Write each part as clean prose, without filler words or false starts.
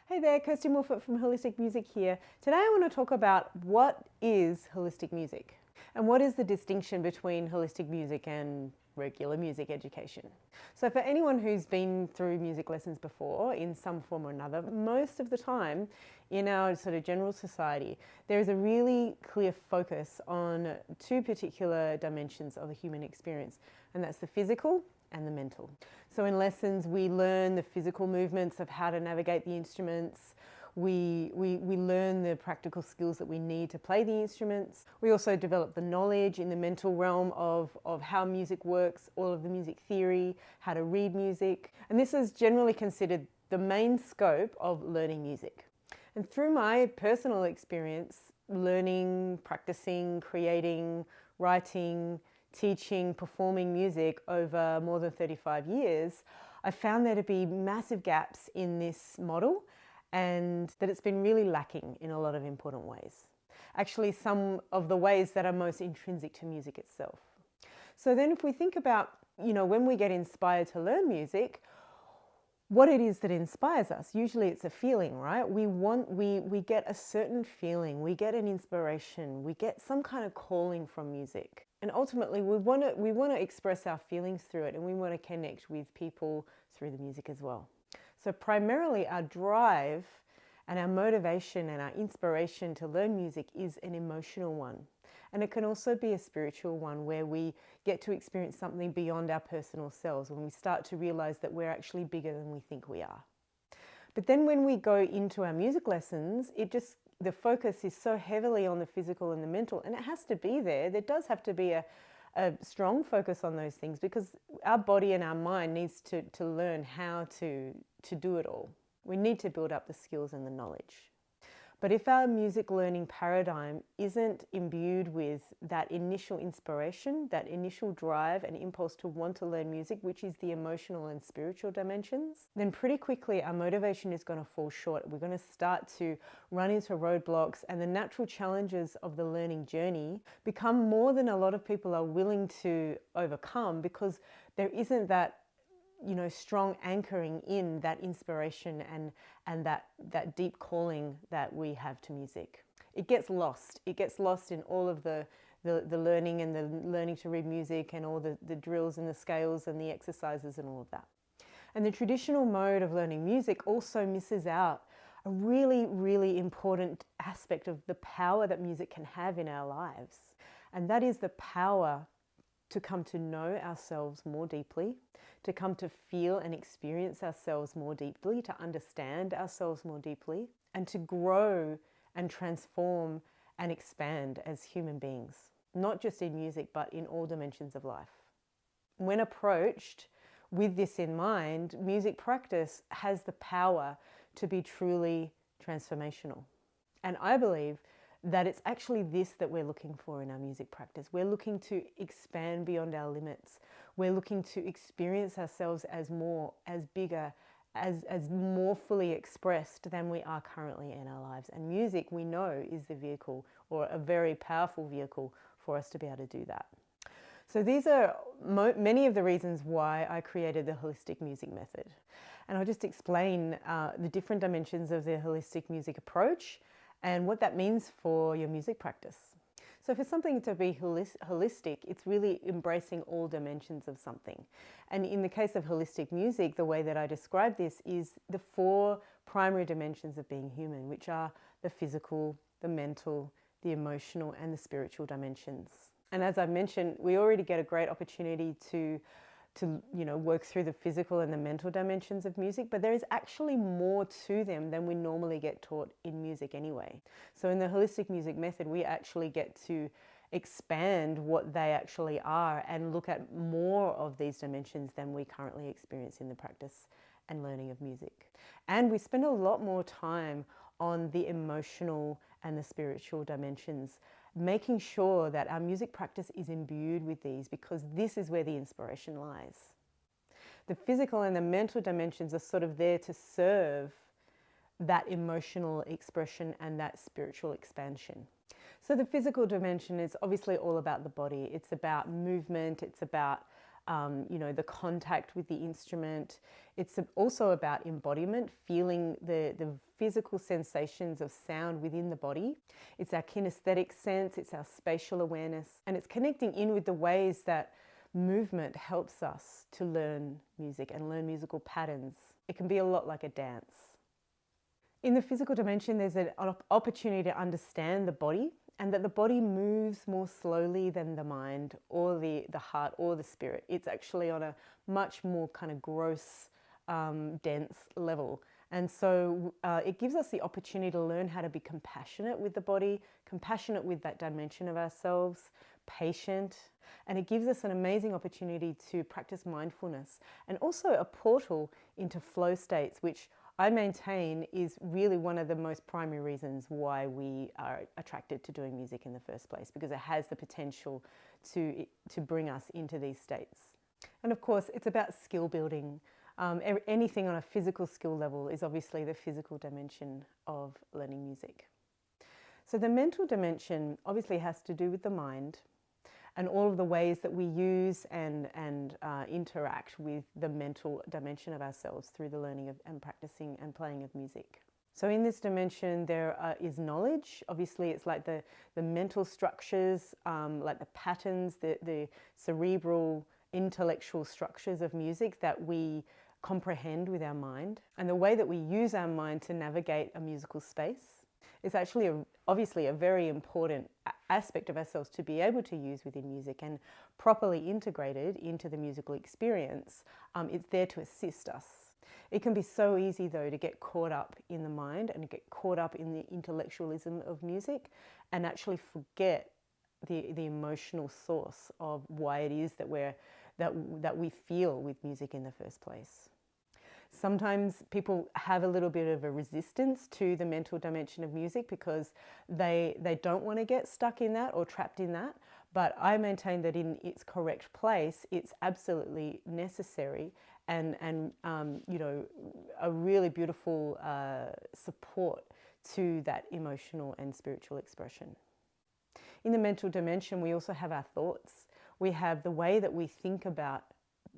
Hey there, Kirsty Morfoot from Holistic Music here. Today I want to talk about what is holistic music and what is the distinction between holistic music and regular music education. So for anyone who's been through music lessons before in some form or another, most of the time in our sort of general society, there is a really clear focus on two particular dimensions of the human experience, and that's the physical and the mental. So in lessons we learn the physical movements of how to navigate the instruments. We learn the practical skills that we need to play the instruments. We also develop the knowledge in the mental realm of how music works, all of the music theory, how to read music. And this is generally considered the main scope of learning music. And through my personal experience, learning, practicing, creating, writing, teaching, performing music over more than 35 years, I found there to be massive gaps in this model and that it's been really lacking in a lot of important ways. Actually, some of the ways that are most intrinsic to music itself. So then if we think about, when we get inspired to learn music, what it is that inspires us. Usually it's a feeling, right? We get a certain feeling, we get an inspiration, we get some kind of calling from music. And ultimately we want to express our feelings through it, and we want to connect with people through the music as well. So primarily our drive and our motivation and our inspiration to learn music is an emotional one. And it can also be a spiritual one where we get to experience something beyond our personal selves, when we start to realize that we're actually bigger than we think we are. But then when we go into our music lessons, the focus is so heavily on the physical and the mental, and it has to be there. There does have to be a strong focus on those things, because our body and our mind needs to learn how to do it all. We need to build up the skills and the knowledge. But if our music learning paradigm isn't imbued with that initial inspiration, that initial drive and impulse to want to learn music, which is the emotional and spiritual dimensions, then pretty quickly our motivation is going to fall short. We're going to start to run into roadblocks, and the natural challenges of the learning journey become more than a lot of people are willing to overcome, because there isn't that strong anchoring in that inspiration and that deep calling that we have to music. It gets lost. It gets lost in all of the learning and the learning to read music and all the drills and the scales and the exercises and all of that. And the traditional mode of learning music also misses out a really, really important aspect of the power that music can have in our lives. And that is the power to come to know ourselves more deeply, to come to feel and experience ourselves more deeply, to understand ourselves more deeply, and to grow and transform and expand as human beings, not just in music, but in all dimensions of life. When approached with this in mind, music practice has the power to be truly transformational. And I believe that it's actually this that we're looking for in our music practice. We're looking to expand beyond our limits. We're looking to experience ourselves as more, as bigger, as more fully expressed than we are currently in our lives. And music, we know, is the vehicle, or a very powerful vehicle, for us to be able to do that. So these are many of the reasons why I created the holistic music method. And I'll just explain the different dimensions of the holistic music approach and what that means for your music practice. So for something to be holistic, it's really embracing all dimensions of something. And in the case of holistic music, the way that I describe this is the 4 primary dimensions of being human, which are the physical, the mental, the emotional, and the spiritual dimensions. And as I've mentioned, we already get a great opportunity to work through the physical and the mental dimensions of music, but there is actually more to them than we normally get taught in music anyway. So in the holistic music method, we actually get to expand what they actually are and look at more of these dimensions than we currently experience in the practice and learning of music. And we spend a lot more time on the emotional and the spiritual dimensions, making sure that our music practice is imbued with these, because this is where the inspiration lies. The physical and the mental dimensions are sort of there to serve that emotional expression and that spiritual expansion. So the physical dimension is obviously all about the body. It's about movement. It's about the contact with the instrument. It's also about embodiment, feeling the physical sensations of sound within the body. It's our kinesthetic sense, it's our spatial awareness, and it's connecting in with the ways that movement helps us to learn music and learn musical patterns. It can be a lot like a dance. In the physical dimension, there's an opportunity to understand the body, and that the body moves more slowly than the mind or the heart or the spirit. It's actually on a much more kind of gross, dense level. And so it gives us the opportunity to learn how to be compassionate with the body, compassionate with that dimension of ourselves, patient. And it gives us an amazing opportunity to practice mindfulness, and also a portal into flow states, which I maintain is really one of the most primary reasons why we are attracted to doing music in the first place, because it has the potential to bring us into these states. And of course, it's about skill building. Anything on a physical skill level is obviously the physical dimension of learning music. So the mental dimension obviously has to do with the mind and all of the ways that we use and interact with the mental dimension of ourselves through the learning of and practicing and playing of music. So in this dimension there is knowledge. Obviously it's like the mental structures, like the patterns, the cerebral intellectual structures of music that we comprehend with our mind, and the way that we use our mind to navigate a musical space is actually obviously a very important aspect of ourselves to be able to use within music, and properly integrated into the musical experience. It's there to assist us. It can be so easy though to get caught up in the mind and get caught up in the intellectualism of music and actually forget the emotional source of why it is that we feel with music in the first place. Sometimes people have a little bit of a resistance to the mental dimension of music because they don't want to get stuck in that or trapped in that. But I maintain that in its correct place, it's absolutely necessary and a really beautiful support to that emotional and spiritual expression. In the mental dimension, we also have our thoughts. We have the way that we think about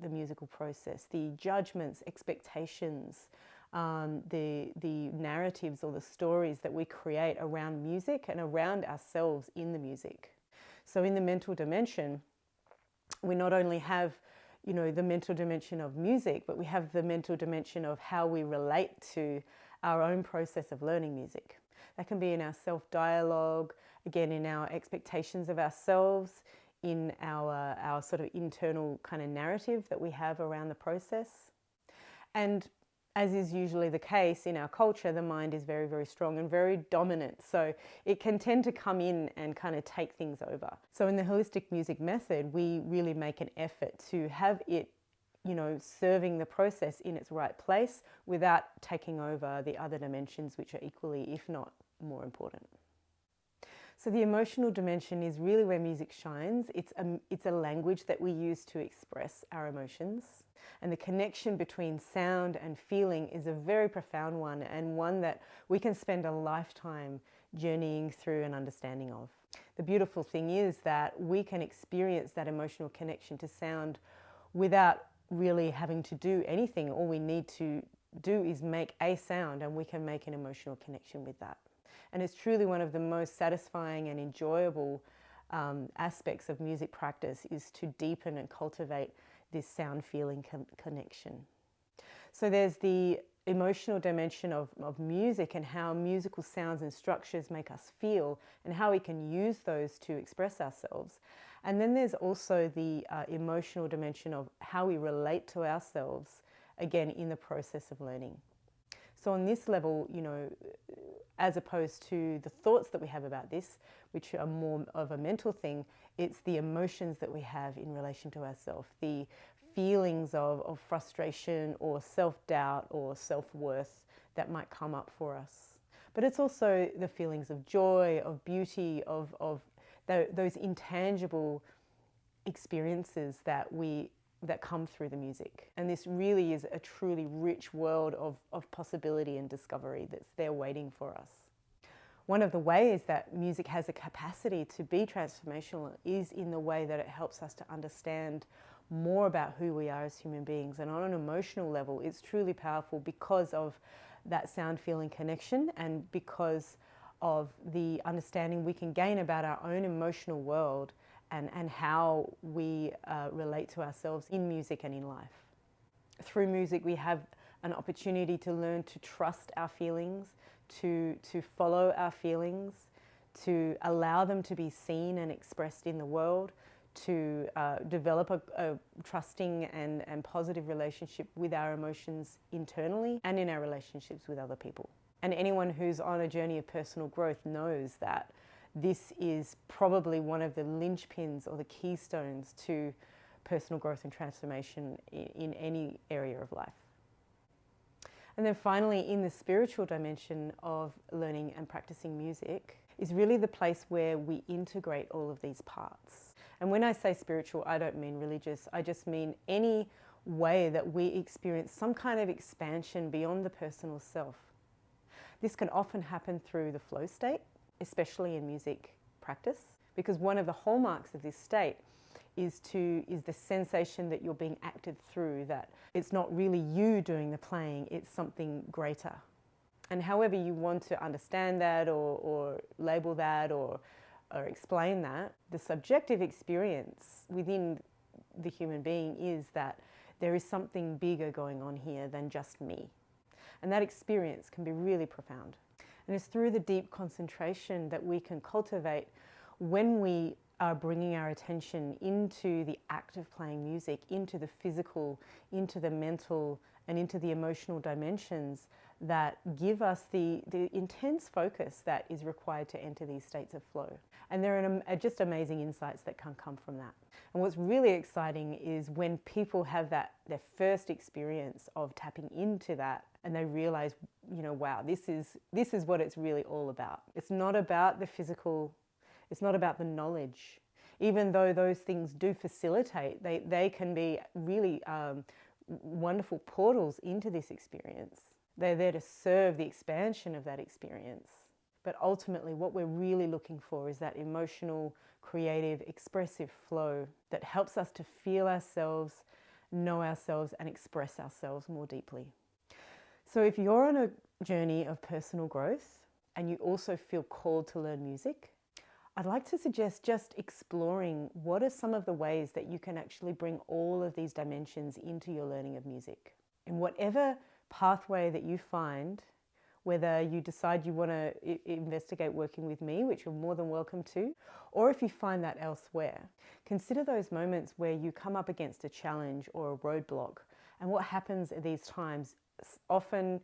the musical process, the judgments, expectations, the narratives or the stories that we create around music and around ourselves in the music. So in the mental dimension, we not only have the mental dimension of music, but we have the mental dimension of how we relate to our own process of learning music. That can be in our self-dialogue, again in our expectations of ourselves, in our sort of internal kind of narrative that we have around the process. And as is usually the case in our culture, the mind is very, very strong and very dominant. So it can tend to come in and kind of take things over. So in the holistic music method, we really make an effort to have it, serving the process in its right place without taking over the other dimensions, which are equally, if not more important. So the emotional dimension is really where music shines. It's a language that we use to express our emotions. And the connection between sound and feeling is a very profound one, and one that we can spend a lifetime journeying through and understanding of. The beautiful thing is that we can experience that emotional connection to sound without really having to do anything. All we need to do is make a sound, and we can make an emotional connection with that. And it's truly one of the most satisfying and enjoyable aspects of music practice, is to deepen and cultivate this sound feeling connection. So there's the emotional dimension of music and how musical sounds and structures make us feel and how we can use those to express ourselves. And then there's also the emotional dimension of how we relate to ourselves, again, in the process of learning. So on this level, as opposed to the thoughts that we have about this, which are more of a mental thing, it's the emotions that we have in relation to ourselves, the feelings of frustration or self-doubt or self-worth that might come up for us. But it's also the feelings of joy, of beauty, of those intangible experiences that come through the music. And this really is a truly rich world of possibility and discovery that's there waiting for us. One of the ways that music has a capacity to be transformational is in the way that it helps us to understand more about who we are as human beings. And on an emotional level, it's truly powerful because of that sound feeling connection and because of the understanding we can gain about our own emotional world and how we relate to ourselves in music and in life. Through music, we have an opportunity to learn to trust our feelings, to follow our feelings, to allow them to be seen and expressed in the world, to develop a trusting and positive relationship with our emotions internally and in our relationships with other people. And anyone who's on a journey of personal growth knows that this is probably one of the linchpins or the keystones to personal growth and transformation in any area of life. And then finally, in the spiritual dimension of learning and practicing music is really the place where we integrate all of these parts. And when I say spiritual, I don't mean religious. I just mean any way that we experience some kind of expansion beyond the personal self. This can often happen through the flow state, especially in music practice, because one of the hallmarks of this state is the sensation that you're being acted through, that it's not really you doing the playing, it's something greater. And however you want to understand that or label that or explain that, the subjective experience within the human being is that there is something bigger going on here than just me. And that experience can be really profound. And it's through the deep concentration that we can cultivate when we are bringing our attention into the act of playing music, into the physical, into the mental, and into the emotional dimensions that give us the intense focus that is required to enter these states of flow. And there are just amazing insights that can come from that. And what's really exciting is when people have their first experience of tapping into that and they realize, wow, this is what it's really all about. It's not about the physical, it's not about the knowledge. Even though those things do facilitate, they can be really wonderful portals into this experience. They're there to serve the expansion of that experience. But ultimately, what we're really looking for is that emotional, creative, expressive flow that helps us to feel ourselves, know ourselves, and express ourselves more deeply. So if you're on a journey of personal growth and you also feel called to learn music, I'd like to suggest just exploring what are some of the ways that you can actually bring all of these dimensions into your learning of music. In whatever pathway that you find, whether you decide you want to investigate working with me, which you're more than welcome to, or if you find that elsewhere, consider those moments where you come up against a challenge or a roadblock. And what happens at these times, often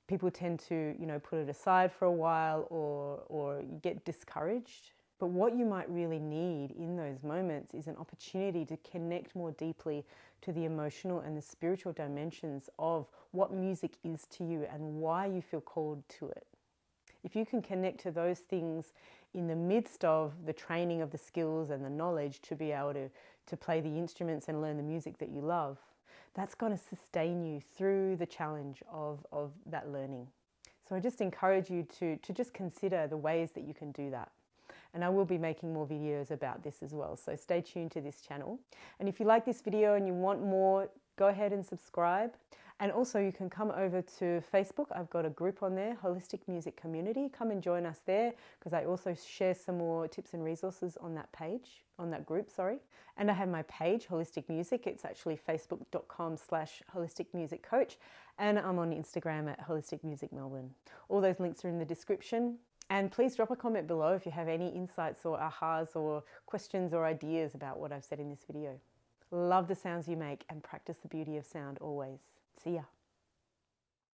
people tend to, put it aside for a while or get discouraged. But what you might really need in those moments is an opportunity to connect more deeply to the emotional and the spiritual dimensions of what music is to you and why you feel called to it. If you can connect to those things in the midst of the training of the skills and the knowledge to be able to play the instruments and learn the music that you love, that's going to sustain you through the challenge of that learning. So I just encourage you to just consider the ways that you can do that. And I will be making more videos about this as well, so stay tuned to this channel. And if you like this video and you want more, go ahead and subscribe. And also you can come over to Facebook. I've got a group on there, Holistic Music Community. Come and join us there because I also share some more tips and resources on that page, on that group, sorry. And I have my page, Holistic Music. It's actually facebook.com/holisticmusiccoach. And I'm on Instagram at Holistic Music Melbourne. All those links are in the description. And please drop a comment below if you have any insights or ahas or questions or ideas about what I've said in this video. Love the sounds you make and practice the beauty of sound always. See ya.